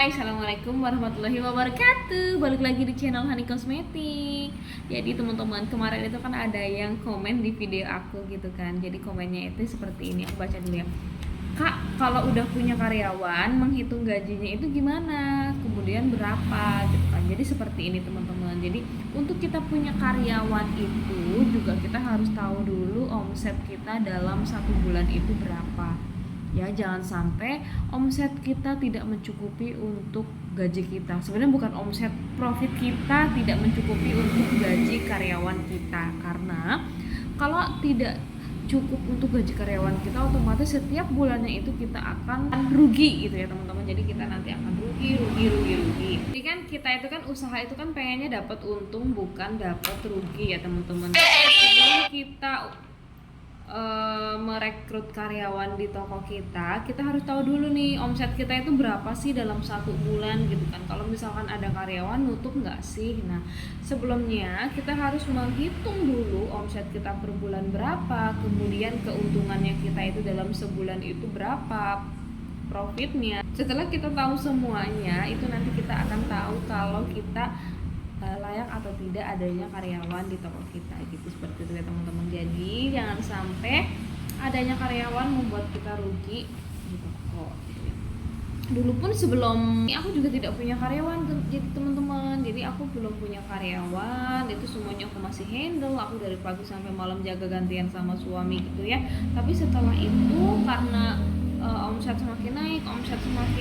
Hai, assalamualaikum warahmatullahi wabarakatuh. Balik lagi di channel Hani Kosmetik. Jadi teman-teman, kemarin itu kan ada yang komen di video aku gitu kan. Jadi komennya itu seperti ini, aku baca dulu ya. Kak, kalau udah punya karyawan, menghitung gajinya itu gimana? Kemudian berapa gitu kan. Jadi seperti ini teman-teman. Jadi untuk kita punya karyawan itu juga kita harus tahu dulu omset kita dalam satu bulan itu berapa. Ya, jangan sampai omset kita tidak mencukupi untuk gaji kita. Sebenarnya bukan omset, profit kita tidak mencukupi untuk gaji karyawan kita, karena kalau tidak cukup untuk gaji karyawan kita, otomatis setiap bulannya itu kita akan rugi gitu ya teman-teman. Jadi kita nanti akan rugi. Jadi kan kita itu kan usaha itu kan pengennya dapat untung, bukan dapat rugi ya teman-teman. Sebelum kita merekrut karyawan di toko kita harus tahu dulu nih omset kita itu berapa sih dalam satu bulan gitu kan. Kalau misalkan ada karyawan nutup nggak sih. Nah, sebelumnya kita harus menghitung dulu omset kita per bulan berapa, kemudian keuntungannya kita itu dalam sebulan itu berapa, profitnya. Setelah kita tahu semuanya, itu nanti kita akan tahu kalau kita layak atau tidak adanya karyawan di toko kita gitu, seperti itu ya teman-teman. Jadi jangan sampai adanya karyawan membuat kita rugi di toko gitu ya. Dulu pun sebelum aku juga tidak punya karyawan jadi teman-teman. Jadi aku belum punya karyawan, itu semuanya aku masih handle. Aku dari pagi sampai malam jaga gantian sama suami gitu ya. Tapi setelah itu karena omset semakin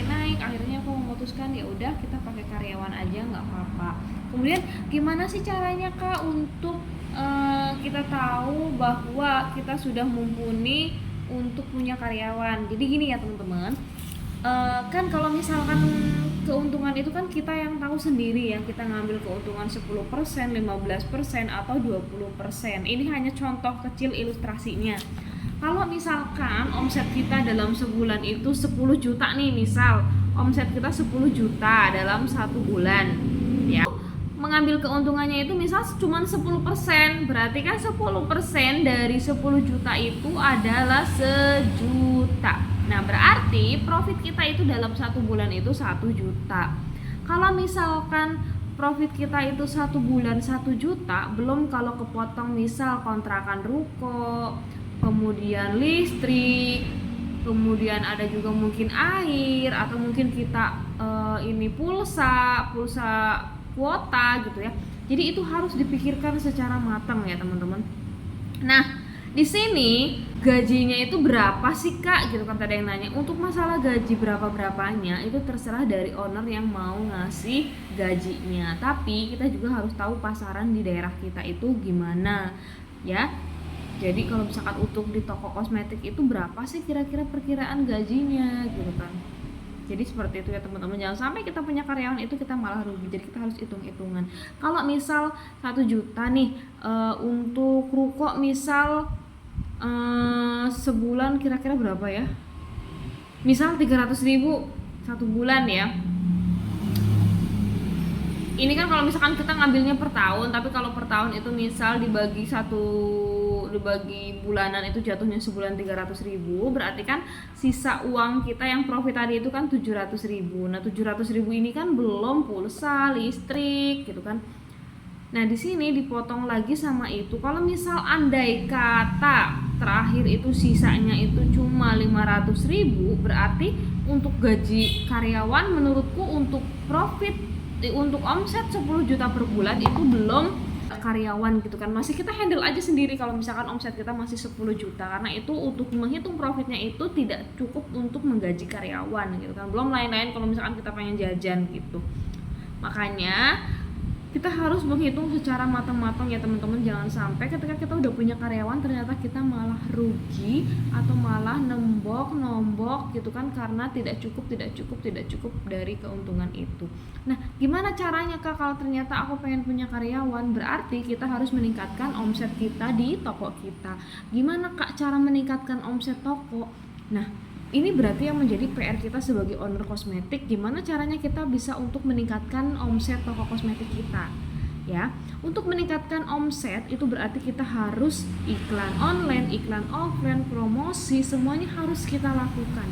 naik, akhirnya aku memutuskan ya udah kita pakai karyawan aja, nggak apa-apa. Kemudian gimana sih caranya Kak untuk kita tahu bahwa kita sudah mumpuni untuk punya karyawan? Jadi gini ya teman-teman, kan kalau misalkan keuntungan itu kan kita yang tahu sendiri ya, kita ngambil keuntungan 10%, 15% atau 20%. Ini hanya contoh kecil ilustrasinya. Kalau misalkan omset kita dalam sebulan itu 10 juta nih, misal omset kita 10 juta dalam satu bulan ya, mengambil keuntungannya itu misal cuma 10%, berarti kan 10% dari 10 juta itu adalah sejuta. Nah, berarti profit kita itu dalam satu bulan itu 1 juta. Kalau misalkan profit kita itu satu bulan 1 juta, belum kalau kepotong misal kontrakan ruko, kemudian listrik, kemudian ada juga mungkin air, atau mungkin kita ini pulsa kuota gitu ya. Jadi itu harus dipikirkan secara matang ya teman-teman. Nah, di sini gajinya itu berapa sih Kak gitu kan, tadi yang nanya. Untuk masalah gaji berapanya itu terserah dari owner yang mau ngasih gajinya, tapi kita juga harus tahu pasaran di daerah kita itu gimana ya. Jadi kalau misalkan untuk di toko kosmetik itu berapa sih kira-kira perkiraan gajinya gitu kan. Jadi seperti itu ya teman-teman, jangan sampai kita punya karyawan itu kita malah rugi. Jadi kita harus hitung-hitungan. Kalau misal 1 juta nih untuk ruko misal sebulan kira-kira berapa ya, misal 300.000 satu bulan ya. Ini kan kalau misalkan kita ngambilnya per tahun, tapi kalau per tahun itu misal dibagi bulanan itu jatuhnya sebulan 300.000, berarti kan sisa uang kita yang profit tadi itu kan 700.000. Nah, 700.000 ini kan belum pulsa, listrik gitu kan. Nah, di sini dipotong lagi sama itu. Kalau misal andai kata terakhir itu sisanya itu cuma 500.000, berarti untuk gaji karyawan menurutku untuk profit, untuk omset 10 juta per bulan itu belum karyawan gitu kan. Masih kita handle aja sendiri kalau misalkan omset kita masih 10 juta, karena itu untuk menghitung profitnya itu tidak cukup untuk menggaji karyawan gitu kan. Belum lain-lain kalau misalkan kita pengen jajan gitu. Makanya kita harus menghitung secara matang-matang ya teman-teman. Jangan sampai ketika kita udah punya karyawan ternyata kita malah rugi atau malah nombok gitu kan, karena tidak cukup dari keuntungan itu. Nah, gimana caranya Kak kalau ternyata aku pengen punya karyawan? Berarti kita harus meningkatkan omset kita di toko kita. Gimana Kak cara meningkatkan omset toko? Nah, ini berarti yang menjadi PR kita sebagai owner kosmetik, gimana caranya kita bisa untuk meningkatkan omset toko kosmetik kita ya. Untuk meningkatkan omset itu berarti kita harus iklan online, iklan offline, promosi, semuanya harus kita lakukan.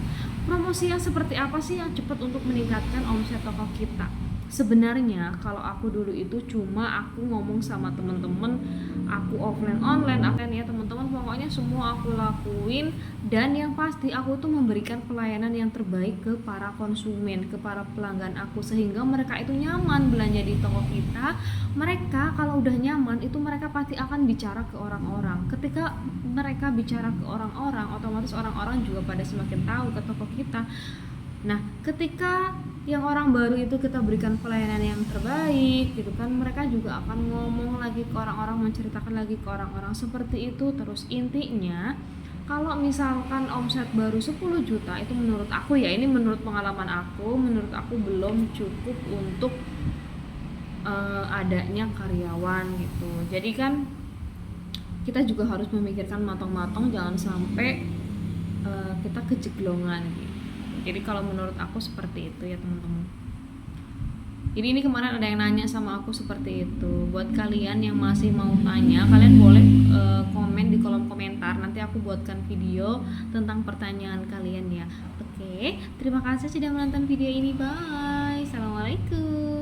promosi yang seperti apa sih yang cepat untuk meningkatkan omset toko kita? Sebenarnya kalau aku dulu itu cuma aku ngomong sama temen-temen, aku offline online, aku ya teman-teman, pokoknya semua aku lakuin, dan yang pasti aku tuh memberikan pelayanan yang terbaik ke para konsumen, ke para pelanggan aku, sehingga mereka itu nyaman belanja di toko kita. Mereka kalau udah nyaman itu mereka pasti akan bicara ke orang-orang. Ketika mereka bicara ke orang-orang, otomatis orang-orang juga pada semakin tahu ke toko kita. Nah, ketika yang orang baru itu kita berikan pelayanan yang terbaik gitu kan, mereka juga akan ngomong lagi ke orang-orang, menceritakan lagi ke orang-orang, seperti itu terus. Intinya kalau misalkan omset baru 10 juta itu menurut aku ya, ini menurut pengalaman aku, menurut aku belum cukup untuk adanya karyawan gitu. Jadi kan kita juga harus memikirkan matang-matang, jangan sampai kita kejeglongan gitu. Jadi kalau menurut aku seperti itu ya teman-teman. Jadi ini kemarin ada yang nanya sama aku seperti itu. Buat kalian yang masih mau tanya, kalian boleh komen di kolom komentar. Nanti aku buatkan video tentang pertanyaan kalian ya. Oke, terima kasih sudah menonton video ini. Bye. Assalamualaikum.